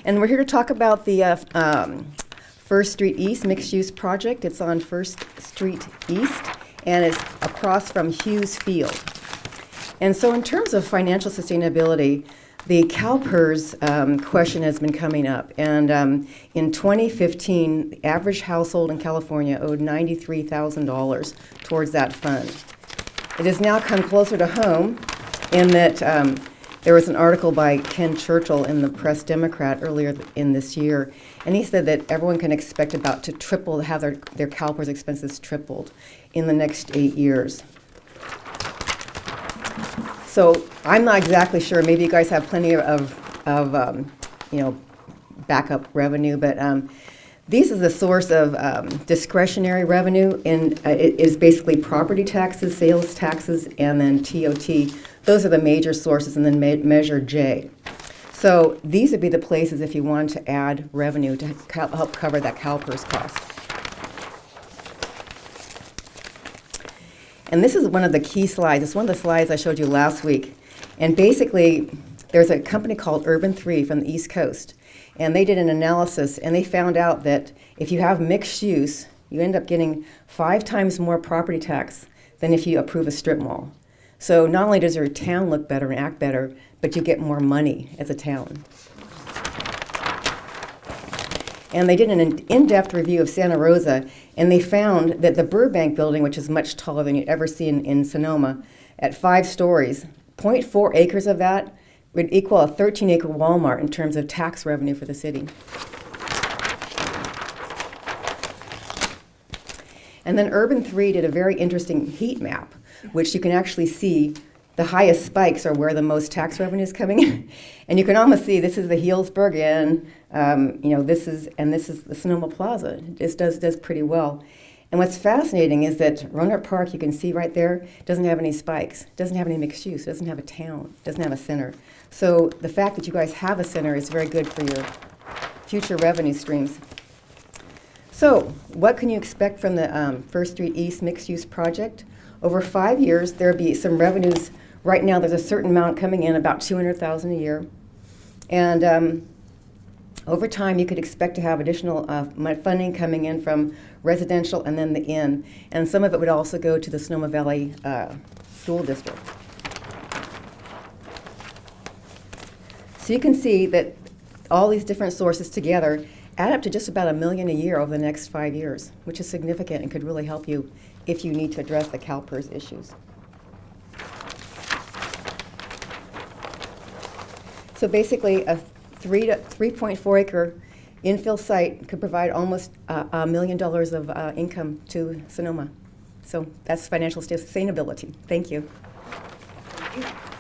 And we're here to talk about the First Street East mixed-use project. It's on First Street East, and it's across from Hughes Field. And so in terms of financial sustainability, the CalPERS question has been coming up. And in 2015, the average household in California owed $93,000 towards that fund. It has now come closer to home in that there was an article by Ken Churchill in the Press Democrat earlier in this year, and he said that everyone can expect about to triple, have their CalPERS expenses tripled in the next 8 years. So I'm not exactly sure. Maybe you guys have plenty of backup revenue, but these is the source of discretionary revenue, and it is basically property taxes, sales taxes, and then TOT. Those are the major sources, and then Measure J. So these would be the places if you want to add revenue to help cover that CalPERS cost. And this is one of the key slides. It's one of the slides I showed you last week. And basically, there's a company called Urban3 from the East Coast. And they did an analysis, and they found out that if you have mixed use, you end up getting 5 times more property tax than if you approve a strip mall. So not only does your town look better and act better, but you get more money as a town. And they did an in-depth review of Santa Rosa, and they found that the Burbank building, which is much taller than you'd ever see in Sonoma, at 5 stories, 0.4 acres of that would equal a 13-acre Walmart in terms of tax revenue for the city. And then Urban3 did a very interesting heat map, which you can actually see the highest spikes are where the most tax revenue is coming in. And you can almost see this is the Healdsburg Inn, this is the Sonoma Plaza. It does pretty well. And what's fascinating is that Rohnert Park, you can see right there, doesn't have any spikes, doesn't have any mixed use, doesn't have a town, doesn't have a center. So the fact that you guys have a center is very good for your future revenue streams. So what can you expect from the First Street East mixed-use project? Over 5 years, there'll be some revenues. Right now, there's a certain amount coming in, about $200,000 a year. And over time, you could expect to have additional funding coming in from residential and then the inn. And some of it would also go to the Sonoma Valley School District. So you can see that all these different sources together add up to just about $1 million a year over the next 5 years, which is significant and could really help you if you need to address the CalPERS issues. So basically, a 3.4 acre infill site could provide almost $1 million of income to Sonoma. So that's financial sustainability. Thank you. Thank you.